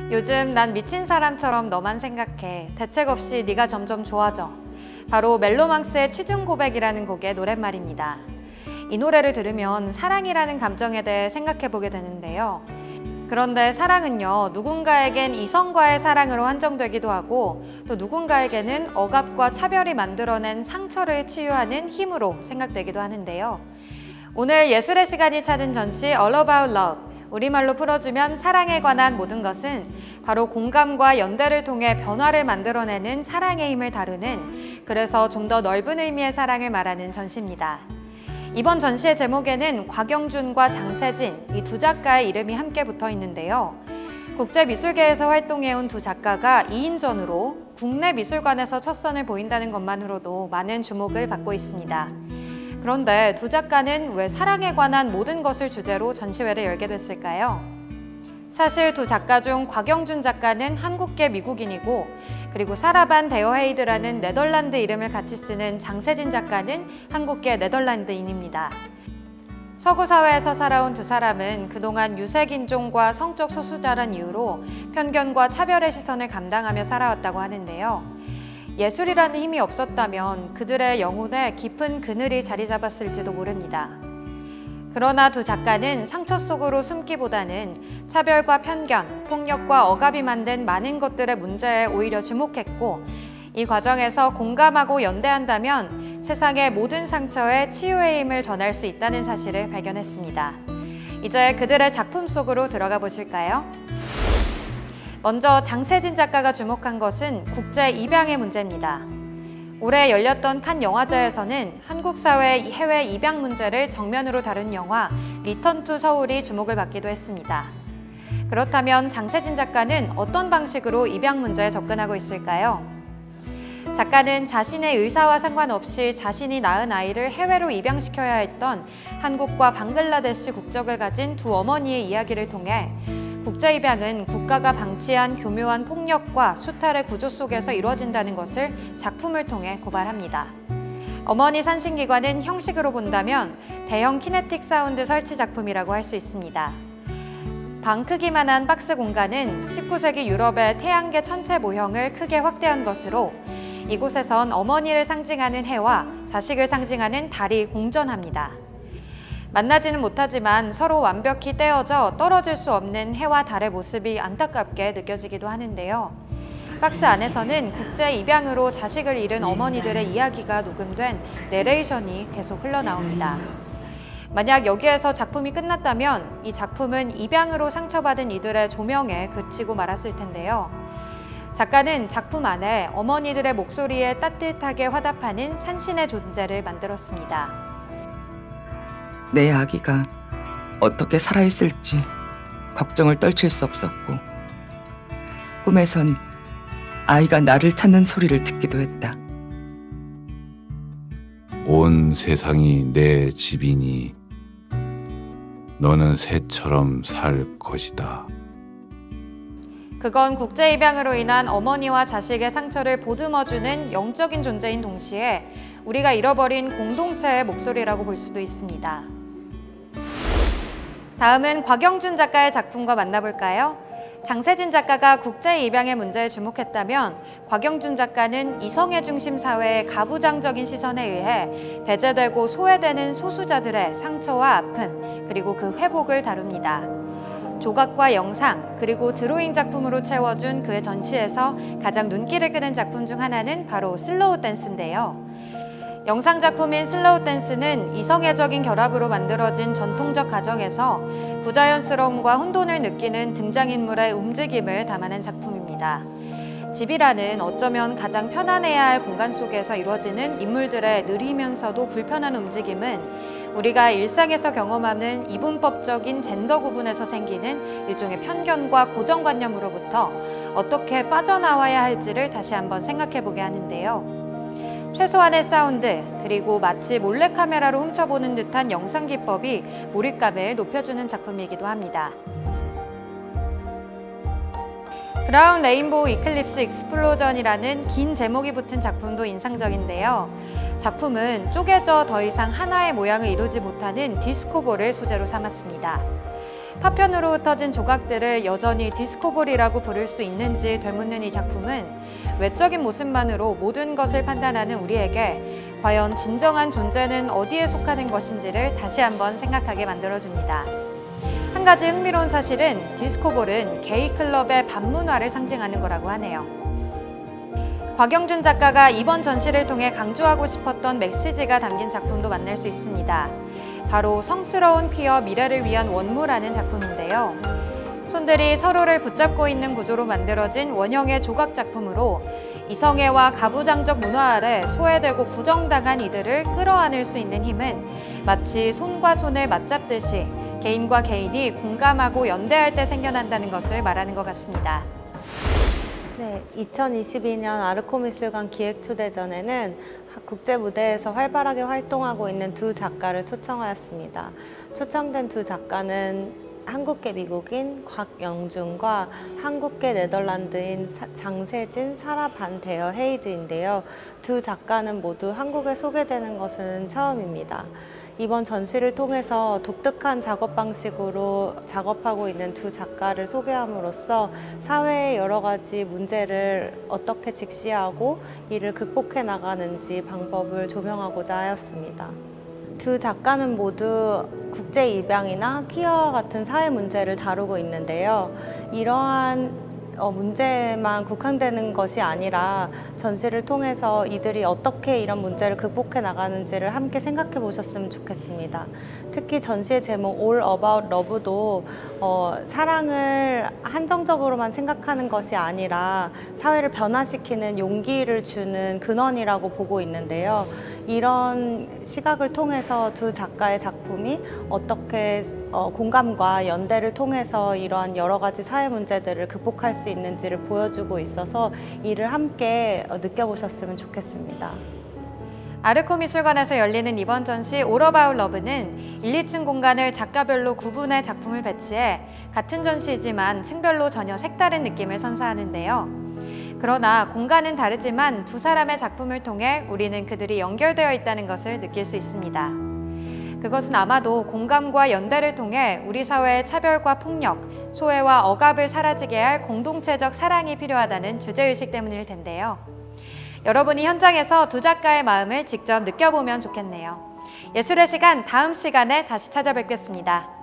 요즘 난 미친 사람처럼 너만 생각해. 대책 없이 네가 점점 좋아져. 바로 멜로망스의 취중 고백이라는 곡의 노랫말입니다. 이 노래를 들으면 사랑이라는 감정에 대해 생각해보게 되는데요. 그런데 사랑은요, 누군가에겐 이성과의 사랑으로 한정되기도 하고 또 누군가에게는 억압과 차별이 만들어낸 상처를 치유하는 힘으로 생각되기도 하는데요. 오늘 예술의 시간이 찾은 전시 All About Love, 우리말로 풀어주면 사랑에 관한 모든 것은 바로 공감과 연대를 통해 변화를 만들어내는 사랑의 힘을 다루는, 그래서 좀 더 넓은 의미의 사랑을 말하는 전시입니다. 이번 전시의 제목에는 곽영준과 장세진, 이 두 작가의 이름이 함께 붙어 있는데요. 국제미술계에서 활동해온 두 작가가 2인전으로 국내 미술관에서 첫 선을 보인다는 것만으로도 많은 주목을 받고 있습니다. 그런데 두 작가는 왜 사랑에 관한 모든 것을 주제로 전시회를 열게 됐을까요? 사실 두 작가 중 곽영준 작가는 한국계 미국인이고, 그리고 사라반 데어헤이드라는 네덜란드 이름을 같이 쓰는 장세진 작가는 한국계 네덜란드인입니다. 서구 사회에서 살아온 두 사람은 그동안 유색인종과 성적 소수자란 이유로 편견과 차별의 시선을 감당하며 살아왔다고 하는데요. 예술이라는 힘이 없었다면 그들의 영혼에 깊은 그늘이 자리 잡았을지도 모릅니다. 그러나 두 작가는 상처 속으로 숨기보다는 차별과 편견, 폭력과 억압이 만든 많은 것들의 문제에 오히려 주목했고, 이 과정에서 공감하고 연대한다면 세상의 모든 상처에 치유의 힘을 전할 수 있다는 사실을 발견했습니다. 이제 그들의 작품 속으로 들어가 보실까요? 먼저 장세진 작가가 주목한 것은 국제 입양의 문제입니다. 올해 열렸던 칸 영화제에서는 한국 사회의 해외 입양 문제를 정면으로 다룬 영화 리턴 투 서울이 주목을 받기도 했습니다. 그렇다면 장세진 작가는 어떤 방식으로 입양 문제에 접근하고 있을까요? 작가는 자신의 의사와 상관없이 자신이 낳은 아이를 해외로 입양시켜야 했던 한국과 방글라데시 국적을 가진 두 어머니의 이야기를 통해 국제 입양은 국가가 방치한 교묘한 폭력과 수탈의 구조 속에서 이루어진다는 것을 작품을 통해 고발합니다. 어머니 산신기관은 형식으로 본다면 대형 키네틱 사운드 설치 작품이라고 할 수 있습니다. 방 크기만한 박스 공간은 19세기 유럽의 태양계 천체 모형을 크게 확대한 것으로 이곳에선 어머니를 상징하는 해와 자식을 상징하는 달이 공존합니다. 만나지는 못하지만 서로 완벽히 떼어져 떨어질 수 없는 해와 달의 모습이 안타깝게 느껴지기도 하는데요. 박스 안에서는 국제 입양으로 자식을 잃은 어머니들의 이야기가 녹음된 내레이션이 계속 흘러나옵니다. 만약 여기에서 작품이 끝났다면 이 작품은 입양으로 상처받은 이들의 조명에 그치고 말았을 텐데요. 작가는 작품 안에 어머니들의 목소리에 따뜻하게 화답하는 산신의 존재를 만들었습니다. 내 아기가 어떻게 살아있을지 걱정을 떨칠 수 없었고, 꿈에선 아이가 나를 찾는 소리를 듣기도 했다. 온 세상이 내 집이니 너는 새처럼 살 것이다. 그건 국제 입양으로 인한 어머니와 자식의 상처를 보듬어주는 영적인 존재인 동시에 우리가 잃어버린 공동체의 목소리라고 볼 수도 있습니다. 다음은 곽영준 작가의 작품과 만나볼까요? 장세진 작가가 국제 입양의 문제에 주목했다면 곽영준 작가는 이성애 중심 사회의 가부장적인 시선에 의해 배제되고 소외되는 소수자들의 상처와 아픔, 그리고 그 회복을 다룹니다. 조각과 영상, 그리고 드로잉 작품으로 채워준 그의 전시에서 가장 눈길을 끄는 작품 중 하나는 바로 슬로우 댄스인데요. 영상 작품인 슬로우 댄스는 이성애적인 결합으로 만들어진 전통적 가정에서 부자연스러움과 혼돈을 느끼는 등장인물의 움직임을 담아낸 작품입니다. 집이라는 어쩌면 가장 편안해야 할 공간 속에서 이루어지는 인물들의 느리면서도 불편한 움직임은 우리가 일상에서 경험하는 이분법적인 젠더 구분에서 생기는 일종의 편견과 고정관념으로부터 어떻게 빠져나와야 할지를 다시 한번 생각해보게 하는데요. 최소한의 사운드, 그리고 마치 몰래카메라로 훔쳐보는 듯한 영상 기법이 몰입감을 높여주는 작품이기도 합니다. 브라운 레인보우 이클립스 익스플로전이라는 긴 제목이 붙은 작품도 인상적인데요. 작품은 쪼개져 더 이상 하나의 모양을 이루지 못하는 디스코볼을 소재로 삼았습니다. 파편으로 흩어진 조각들을 여전히 디스코볼이라고 부를 수 있는지 되묻는 이 작품은 외적인 모습만으로 모든 것을 판단하는 우리에게 과연 진정한 존재는 어디에 속하는 것인지를 다시 한번 생각하게 만들어줍니다. 한 가지 흥미로운 사실은 디스코볼은 게이클럽의 반문화를 상징하는 거라고 하네요. 곽영준 작가가 이번 전시를 통해 강조하고 싶었던 메시지가 담긴 작품도 만날 수 있습니다. 바로 성스러운 퀴어 미래를 위한 원무라는 작품인데요. 손들이 서로를 붙잡고 있는 구조로 만들어진 원형의 조각 작품으로 이성애와 가부장적 문화 아래 소외되고 부정당한 이들을 끌어안을 수 있는 힘은 마치 손과 손을 맞잡듯이 개인과 개인이 공감하고 연대할 때 생겨난다는 것을 말하는 것 같습니다. 네, 2022년 아르코미술관 기획초대전에는 국제 무대에서 활발하게 활동하고 있는 두 작가를 초청하였습니다. 초청된 두 작가는 한국계 미국인 곽영준과 한국계 네덜란드인 장세진, 사라 반 데어 헤이드인데요. 두 작가는 모두 한국에 소개되는 것은 처음입니다. 이번 전시를 통해서 독특한 작업 방식으로 작업하고 있는 두 작가를 소개함으로써 사회의 여러 가지 문제를 어떻게 직시하고 이를 극복해 나가는지 방법을 조명하고자 하였습니다. 두 작가는 모두 국제 입양이나 퀴어와 같은 사회 문제를 다루고 있는데요. 이러한 문제만 국한되는 것이 아니라 전시를 통해서 이들이 어떻게 이런 문제를 극복해 나가는지를 함께 생각해 보셨으면 좋겠습니다. 특히 전시의 제목 All About Love도 사랑을 한정적으로만 생각하는 것이 아니라 사회를 변화시키는 용기를 주는 근원이라고 보고 있는데요. 이런 시각을 통해서 두 작가의 작품이 어떻게 공감과 연대를 통해서 이러한 여러 가지 사회 문제들을 극복할 수 있는지를 보여주고 있어서 이를 함께 느껴보셨으면 좋겠습니다. 아르코미술관에서 열리는 이번 전시 All About Love는 1, 2층 공간을 작가별로 구분해 작품을 배치해 같은 전시이지만 층별로 전혀 색다른 느낌을 선사하는데요. 그러나 공간은 다르지만 두 사람의 작품을 통해 우리는 그들이 연결되어 있다는 것을 느낄 수 있습니다. 그것은 아마도 공감과 연대를 통해 우리 사회의 차별과 폭력, 소외와 억압을 사라지게 할 공동체적 사랑이 필요하다는 주제의식 때문일 텐데요. 여러분이 현장에서 두 작가의 마음을 직접 느껴보면 좋겠네요. 예술의 시간 다음 시간에 다시 찾아뵙겠습니다.